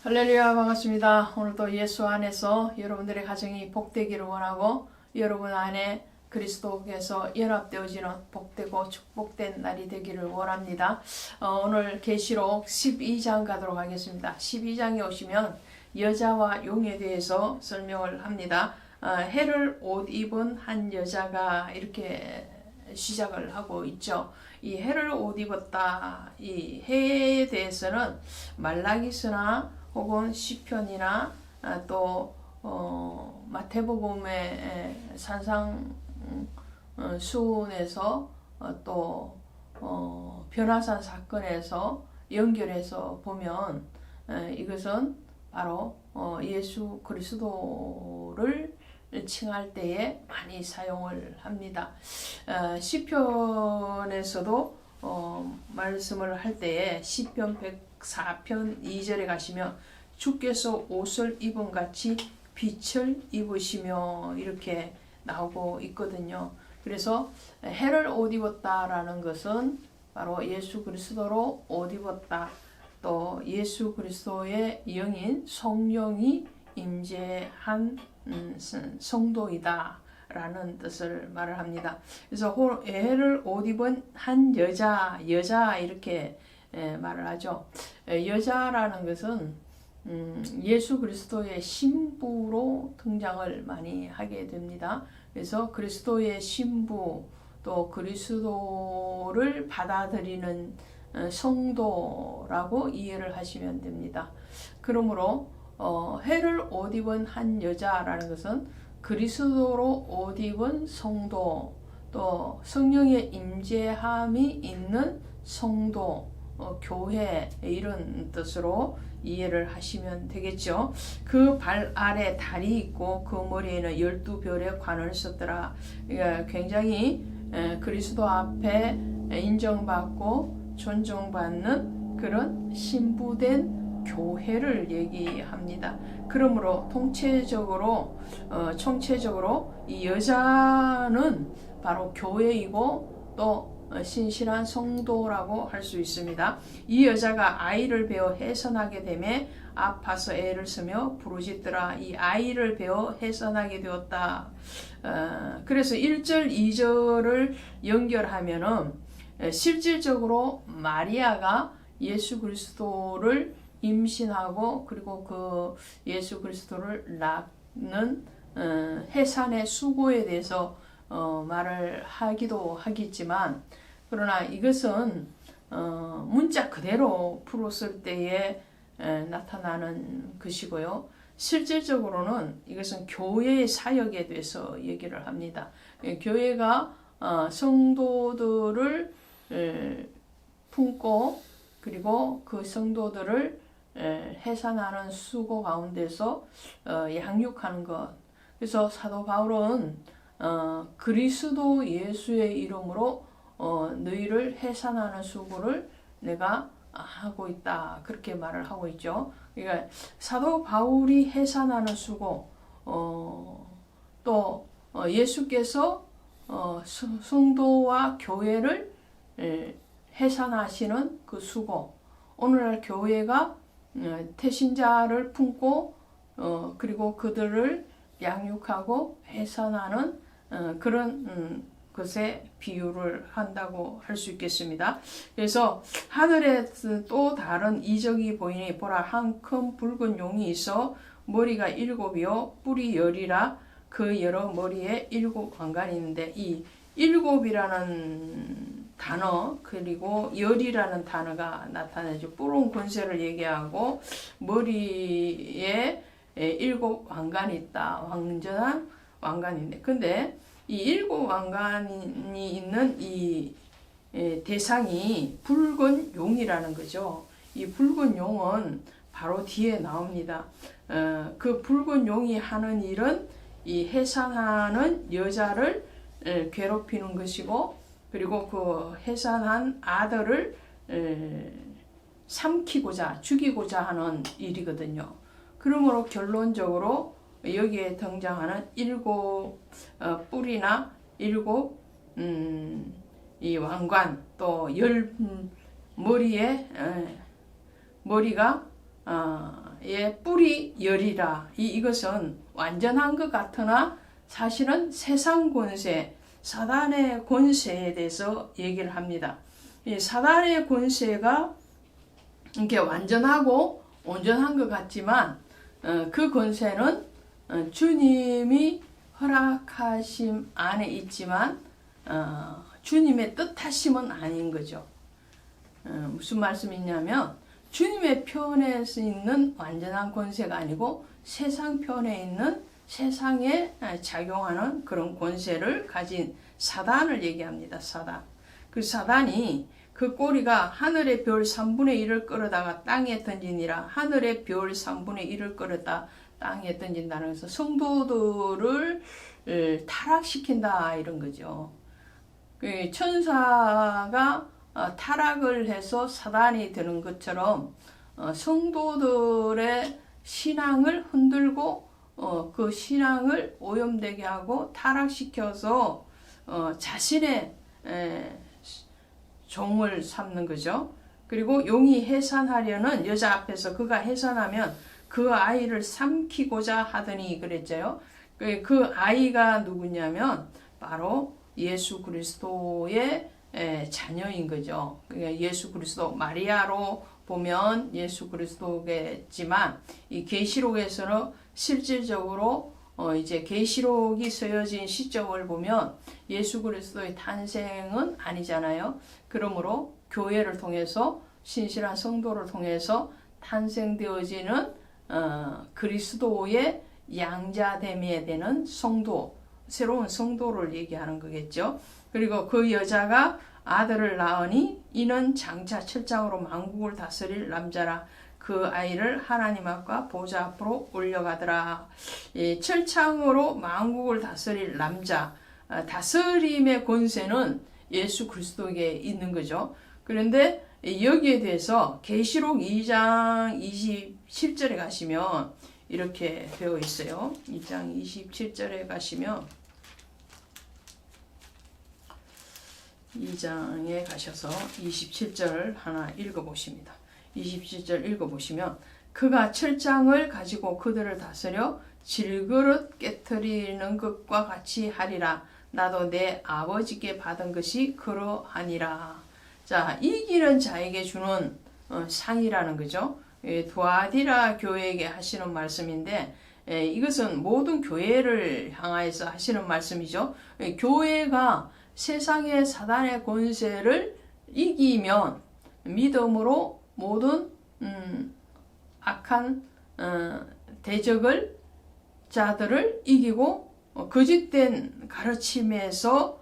할렐루야, 반갑습니다. 오늘도 예수 안에서 여러분들의 가정이 복되기를 원하고 여러분 안에 그리스도께서 연합되어지는 복되고 축복된 날이 되기를 원합니다. 오늘 계시록 12장 가도록 하겠습니다. 12장에 오시면 여자와 용에 대해서 설명을 합니다. 해를 옷 입은 한 여자가 이렇게 시작을 하고 있죠. 이 해를 옷 입었다. 이 해에 대해서는 말라기스나 혹은 시편이나 또 마태복음의 산상수훈에서 또 변화산 사건에서 연결해서 보면 이것은 바로 예수 그리스도를 칭할 때에 많이 사용을 합니다. 시편에서도 말씀을 할 때에 시편 104편 2절에 가시면 주께서 옷을 입은 같이 빛을 입으시며 이렇게 나오고 있거든요. 그래서 해를 옷 입었다라는 것은 바로 예수 그리스도로 옷 입었다. 또 예수 그리스도의 영인 성령이 임재한 성도이다 라는 뜻을 말을 합니다. 그래서 해를 옷 입은 한 여자 이렇게 말을 하죠. 여자라는 것은 예수 그리스도의 신부로 등장을 많이 하게 됩니다. 그래서 그리스도의 신부 또 그리스도를 받아들이는 성도라고 이해를 하시면 됩니다. 그러므로 해를 옷 입은 한 여자라는 것은 그리스도로 옷 입은 성도 또 성령의 임재함이 있는 성도 교회 이런 뜻으로 이해를 하시면 되겠죠. 그 발 아래 달이 있고 그 머리에는 12별의 관을 썼더라. 굉장히 그리스도 앞에 인정받고 존중받는 그런 신부된 교회를 얘기합니다. 그러므로 총체적으로 이 여자는 바로 교회이고 또 신실한 성도라고 할 수 있습니다. 이 여자가 아이를 베어 해산하게 되매 아파서 애를 쓰며 부르짖더라. 이 아이를 베어 해산하게 되었다. 그래서 1절, 2절을 연결하면은 실질적으로 마리아가 예수 그리스도를 임신하고 그리고 그 예수 그리스도를 낳는 해산의 수고에 대해서 말을 하기도 하겠지만 그러나 이것은 문자 그대로 풀었을 때에 나타나는 것이고요. 실질적으로는 이것은 교회의 사역에 대해서 얘기를 합니다. 교회가 성도들을 품고 그리고 그 성도들을 해산하는 수고 가운데서 양육하는 것. 그래서 사도 바울은 그리스도 예수의 이름으로 너희를 해산하는 수고를 내가 하고 있다. 그렇게 말을 하고 있죠. 그러니까 사도 바울이 해산하는 수고, 또 예수께서 성도와 교회를 해산하시는 그 수고. 오늘날 교회가 태신자를 품고 그리고 그들을 양육하고 해산하는 그런 것에 비유를 한다고 할 수 있겠습니다. 그래서 하늘에 또 다른 이적이 보이니 보라 한 큰 붉은 용이 있어 머리가 7이요 뿔이 10이라 그 여러 머리에 7 왕관이 있는데 이 7이라는 단어 그리고 10이라는 단어가 나타나죠. 뿔은 권세를 얘기하고 머리에 7 왕관이 있다. 완전한 왕관인데 근데 이 7 왕관이 있는 이 대상이 붉은 용이라는 거죠. 이 붉은 용은 바로 뒤에 나옵니다. 그 붉은 용이 하는 일은 이 해산하는 여자를 괴롭히는 것이고 그리고 그 해산한 아들을 삼키고자 죽이고자 하는 일이거든요. 그러므로 결론적으로 여기에 등장하는 7 뿔이나 7 이 왕관 또 10 머리에 머리가 사단의 뿔이 열이라. 이것은 완전한 것 같으나 사실은 세상 권세, 사단의 권세에 대해서 얘기를 합니다. 이 사단의 권세가 이렇게 완전하고 온전한 것 같지만 그 권세는 주님이 허락하심 안에 있지만 주님의 뜻하심은 아닌 거죠. 무슨 말씀이냐면 주님의 편에 있는 완전한 권세가 아니고 세상 편에 있는 세상에 작용하는 그런 권세를 가진 사단을 얘기합니다. 사단. 그 사단이 그 꼬리가 하늘의 별 3분의 1을 끌어다가 땅에 던지니라. 하늘의 별 3분의 1을 끌어다 땅에 던진다는 것은 성도들을 타락시킨다 이런 거죠. 천사가 타락을 해서 사단이 되는 것처럼 성도들의 신앙을 흔들고 그 신앙을 오염되게 하고 타락시켜서 자신의 종을 삼는 거죠. 그리고 용이 해산하려는 여자 앞에서 그가 해산하면 그 아이를 삼키고자 하더니 그랬죠. 그 아이가 누구냐면 바로 예수 그리스도의 자녀인 거죠. 예수 그리스도, 마리아로 보면 예수 그리스도겠지만 이 계시록에서는 실질적으로 이제 계시록이 쓰여진 시점을 보면 예수 그리스도의 탄생은 아니잖아요. 그러므로 교회를 통해서 신실한 성도를 통해서 탄생되어지는 그리스도의 양자됨에 되는 성도, 새로운 성도를 얘기하는 거겠죠. 그리고 그 여자가 아들을 낳으니 이는 장차 철장으로 만국을 다스릴 남자라. 그 아이를 하나님 앞과 보좌 앞으로 올려가더라. 철창으로 만국을 다스릴 남자, 다스림의 권세는 예수 그리스도에게 있는 거죠. 그런데 여기에 대해서 계시록 2장 27절에 가시면 이렇게 되어 있어요. 2장 27절에 가시면 2장에 가셔서 27절 하나 읽어보십니다. 27절 읽어보시면 그가 철장을 가지고 그들을 다스려 질그릇 깨트리는 것과 같이 하리라. 나도 내 아버지께 받은 것이 그러하니라. 자, 이기는 자에게 주는 상이라는 거죠. 두아디라 교회에게 하시는 말씀인데 이것은 모든 교회를 향하여서 하시는 말씀이죠. 교회가 세상의 사단의 권세를 이기면 믿음으로 모든 악한 대적을 자들을 이기고 거짓된 가르침에서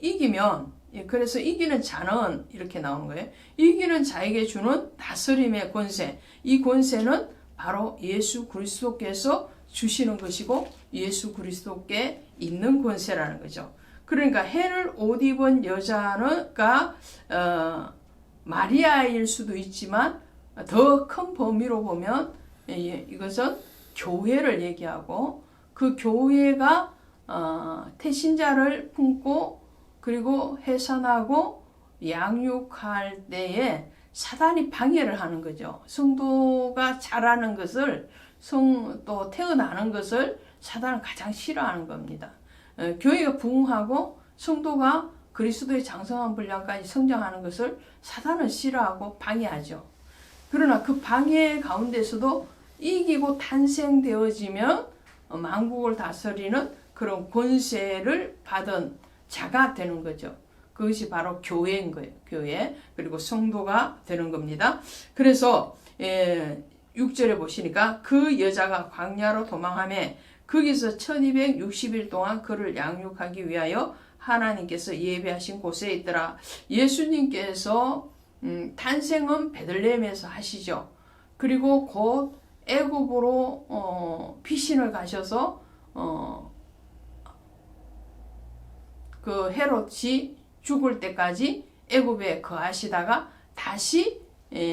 이기면, 그래서 이기는 자는 이렇게 나오는 거예요. 이기는 자에게 주는 다스림의 권세, 이 권세는 바로 예수 그리스도께서 주시는 것이고 예수 그리스도께 있는 권세라는 거죠. 그러니까 해를 옷 입은 여자가 마리아일 수도 있지만 더 큰 범위로 보면 이것은 교회를 얘기하고 그 교회가 태신자를 품고 그리고 해산하고 양육할 때에 사단이 방해를 하는 거죠. 성도가 자라는 것을 또 태어나는 것을 사단은 가장 싫어하는 겁니다. 교회가 부흥하고 성도가 그리스도의 장성한 분량까지 성장하는 것을 사단은 싫어하고 방해하죠. 그러나 그 방해 가운데서도 이기고 탄생되어지면 만국을 다스리는 그런 권세를 받은 자가 되는 거죠. 그것이 바로 교회인 거예요. 교회. 그리고 성도가 되는 겁니다. 그래서 6절에 보시니까 그 여자가 광야로 도망하며 거기서 1260일 동안 그를 양육하기 위하여 하나님께서 예배하신 곳에 있더라. 예수님께서 탄생은 베들레헴에서 하시죠. 그리고 곧 애굽으로 피신을 가셔서 그 헤롯이 죽을 때까지 애굽에 거하시다가 다시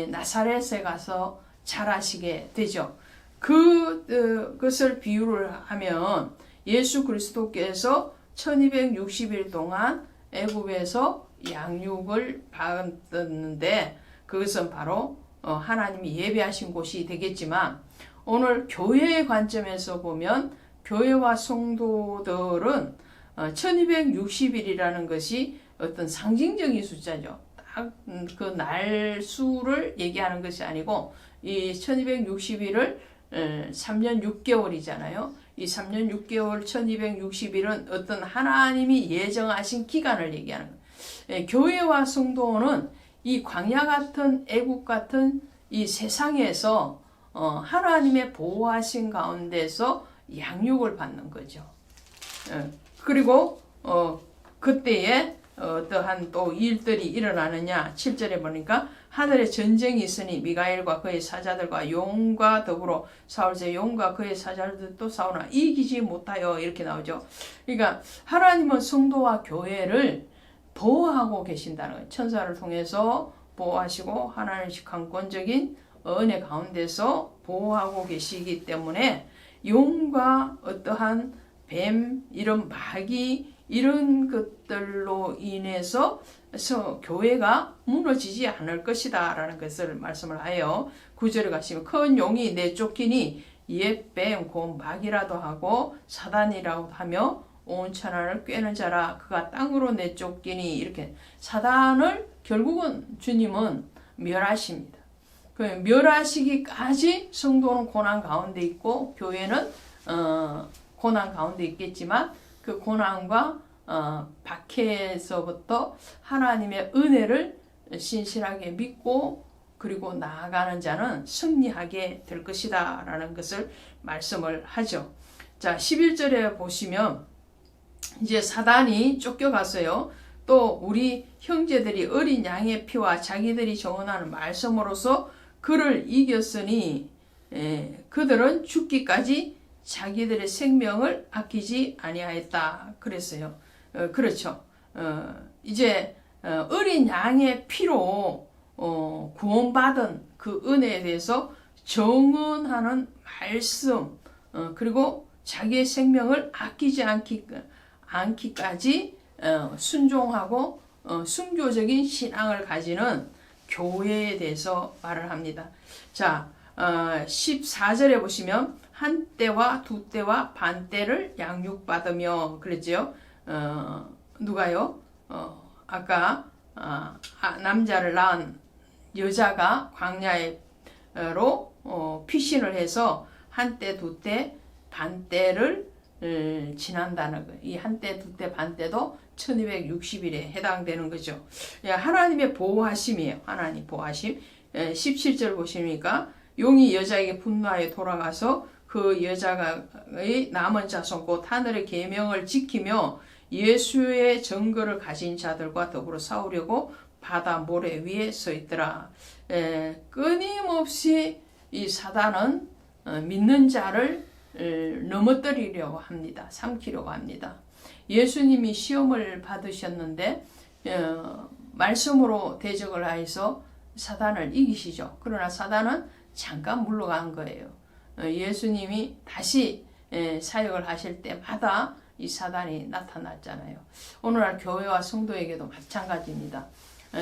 나사렛에 가서 자라시게 되죠. 그것을 비유를 하면 예수 그리스도께서 1260일 동안 애굽에서 양육을 받았는데 그것은 바로 하나님이 예배하신 곳이 되겠지만 오늘 교회의 관점에서 보면 교회와 성도들은 1260일이라는 것이 어떤 상징적인 숫자죠. 딱 그 날수를 얘기하는 것이 아니고 이 1260일을 3년 6개월이잖아요. 이 3년 6개월 1260일은 어떤 하나님이 예정하신 기간을 얘기하는 거예요. 교회와 성도는 이 광야 같은 애국 같은 이 세상에서 하나님의 보호하신 가운데서 양육을 받는 거죠. 그리고 그때에 어떠한 또 일들이 일어나느냐. 7절에 보니까 하늘에 전쟁이 있으니 미가엘과 그의 사자들과 용과 더불어 싸울세 용과 그의 사자들도 싸우나 이기지 못하여 이렇게 나오죠. 그러니까 하나님은 성도와 교회를 보호하고 계신다는 거예요. 천사를 통해서 보호하시고 하나님의 강권적인 은혜 가운데서 보호하고 계시기 때문에 용과 어떠한 뱀, 이런 마귀, 이런 것들로 인해서 교회가 무너지지 않을 것이다 라는 것을 말씀을 하여 9절에 가시면 큰 용이 내쫓기니 옛 뱀, 곧 마귀라도 하고 사단이라고 하며 온 천하를 꿰는 자라 그가 땅으로 내쫓기니 이렇게 사단을 결국은 주님은 멸하십니다. 그 멸하시기까지 성도는 고난 가운데 있고 교회는 고난 가운데 있겠지만 그 고난과 박해에서부터 하나님의 은혜를 신실하게 믿고 그리고 나아가는 자는 승리하게 될 것이다 라는 것을 말씀을 하죠. 자, 11절에 보시면 이제 사단이 쫓겨갔어요. 또 우리 형제들이 어린 양의 피와 자기들이 정언하는 말씀으로서 그를 이겼으니 그들은 죽기까지 자기들의 생명을 아끼지 아니하였다 그랬어요. 그렇죠. 이제 어린 양의 피로 구원받은 그 은혜에 대해서 정언하는 말씀 그리고 자기의 생명을 아끼지 않기까지 순종하고 순교적인 신앙을 가지는 교회에 대해서 말을 합니다. 자, 14절에 보시면 한 때와 두 때와 반 때를 양육받으며 그랬죠. 누가요? 아까 남자를 낳은 여자가 광야로 피신을 해서 한 때, 두 때, 반 때를 지난다는 거예요. 이 한 때, 두 때, 반 때도 1260일에 해당되는 거죠. 하나님의 보호하심이에요. 하나님 보호하심. 17절 보시니까 용이 여자에게 분노하여 돌아가서 그 여자의 남은 자손 곧 하늘의 계명을 지키며 예수의 증거를 가진 자들과 더불어 싸우려고 바다 모래 위에 서 있더라. 끊임없이 이 사단은 믿는 자를 넘어뜨리려고 합니다. 삼키려고 합니다. 예수님이 시험을 받으셨는데 말씀으로 대적을 하여서 사단을 이기시죠. 그러나 사단은 잠깐 물러간 거예요. 예수님이 다시 사역을 하실 때마다 이 사단이 나타났잖아요. 오늘날 교회와 성도에게도 마찬가지입니다.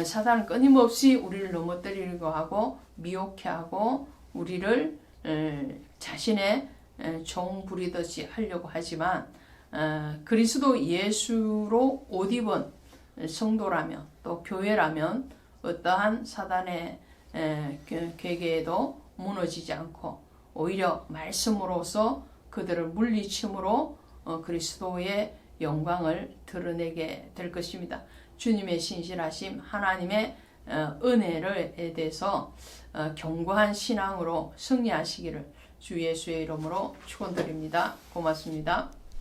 사단은 끊임없이 우리를 넘어뜨리려고 하고 미혹해 하고 우리를 자신의 종 부리듯이 하려고 하지만 그리스도 예수로 옷 입은 성도라면 또 교회라면 어떠한 사단의 괴계에도 무너지지 않고 오히려 말씀으로서 그들을 물리침으로 그리스도의 영광을 드러내게 될 것입니다. 주님의 신실하심, 하나님의 은혜에 대해서 견고한 신앙으로 승리하시기를 주 예수의 이름으로 축원드립니다. 고맙습니다.